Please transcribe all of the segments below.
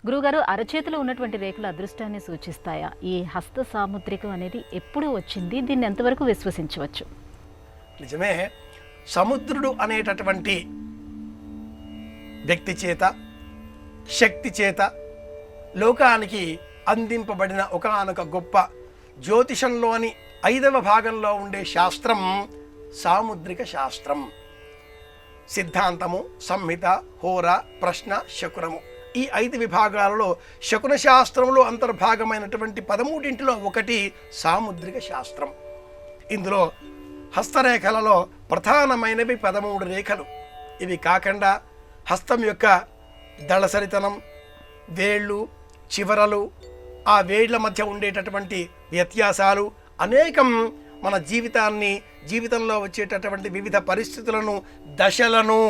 గురువుగారు, అరచేతిలో ఉన్నటువంటి రేఖలు అదృష్టాన్ని సూచిస్తాయా? ఈ హస్త సాముద్రికం అనేది ఎప్పుడు వచ్చింది? దీన్ని ఎంతవరకు విశ్వసించవచ్చు? నిజమే. సముద్రుడు అనేటటువంటి వ్యక్తి చేత, శక్తి చేత లోకానికి అందింపబడిన ఒకానొక గొప్ప జ్యోతిషంలోని 5వ భాగంలో ఉండే శాస్త్రం సాముద్రిక శాస్త్రం. సిద్ధాంతము, సంహిత, హోర, ప్రశ్న, శకునము, ఈ 5 విభాగాలలో శకున శాస్త్రంలో అంతర్భాగమైనటువంటి 13టిలో ఒకటి సాముద్రిక శాస్త్రం. ఇందులో హస్తరేఖలలో ప్రధానమైనవి 13 రేఖలు. ఇవి కాకుండా హస్తం యొక్క దళసరితనం, వేళ్ళు, చివరలు, ఆ వేళ్ల మధ్య ఉండేటటువంటి వ్యత్యాసాలు అనేకం మన జీవితంలో వచ్చేటటువంటి వివిధ పరిస్థితులను, దశలను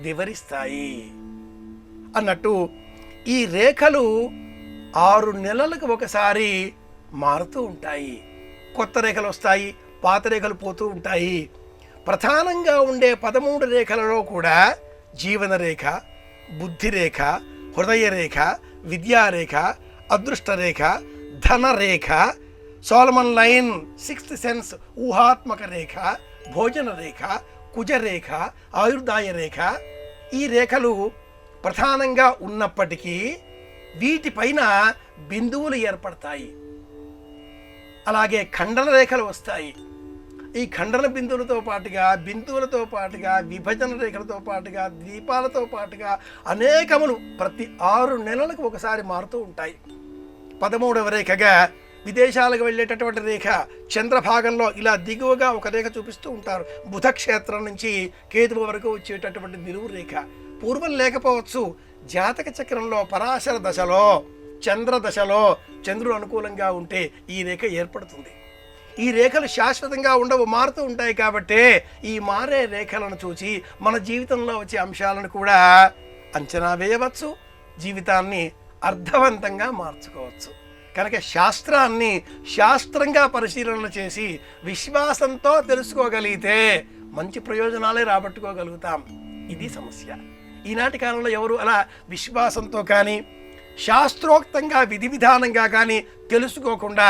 వివరిస్తాయి. అన్నట్టు ఈ రేఖలు 6 నెలలకు ఒకసారి మారుతూ ఉంటాయి. కొత్త రేఖలు వస్తాయి, పాత రేఖలు పోతూ ఉంటాయి. ప్రధానంగా ఉండే 13 రేఖలలో కూడా జీవన రేఖ, బుద్ధి రేఖ, హృదయ రేఖ, విద్యారేఖ, అదృష్టరేఖ, ధనరేఖ, సోలమన్ లైన్, 6th సెన్స్, ఊహాత్మక రేఖ, భోజన రేఖ, కుజరేఖ, ఆయుర్దాయ రేఖ, ఈ రేఖలు ప్రధానంగా ఉన్నప్పటికీ వీటిపైన బిందువులు ఏర్పడతాయి. అలాగే ఖండన రేఖలు వస్తాయి. ఈ ఖండన బిందువులతో పాటుగా విభజన రేఖలతో పాటుగా, ద్వీపాలతో పాటుగా అనేకములు ప్రతి 6 నెలలకు ఒకసారి మారుతూ ఉంటాయి. 13వ రేఖగా విదేశాలకు వెళ్ళేటటువంటి రేఖ చంద్రభాగంలో ఇలా దిగువగా ఒక రేఖ చూపిస్తూ ఉంటారు. బుధ క్షేత్రం నుంచి కేతువు వరకు వచ్చేటటువంటి నిలువు రేఖ. పూర్వం లేకపోవచ్చు. జాతక చక్రంలో పరాశర దశలో, చంద్ర దశలో చంద్రుడు అనుకూలంగా ఉంటే ఈ రేఖ ఏర్పడుతుంది. ఈ రేఖలు శాశ్వతంగా ఉండవు, మారుతూ ఉంటాయి. కాబట్టే ఈ మారే రేఖలను చూసి మన జీవితంలో వచ్చే అంశాలను కూడా అంచనా వేయవచ్చు, జీవితాన్ని అర్థవంతంగా మార్చుకోవచ్చు. కనుక శాస్త్రాన్ని శాస్త్రంగా పరిశీలన చేసి విశ్వాసంతో తెలుసుకోగలిగితే మంచి ప్రయోజనాలే రాబట్టుకోగలుగుతాం. ఇది సమస్య. ఈనాటి కాలంలో ఎవరు అలా విశ్వాసంతో కానీ, శాస్త్రోక్తంగా విధి విధానంగా కానీ తెలుసుకోకుండా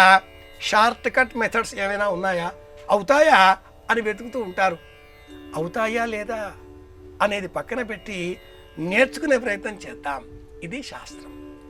షార్ట్ కట్ మెథడ్స్ ఏమైనా ఉన్నాయా, అవుతాయా అని వెతుకుతూ ఉంటారు. అవుతాయా లేదా అనేది పక్కన పెట్టి నేర్చుకునే ప్రయత్నం చేద్దాం. ఇది శాస్త్రం.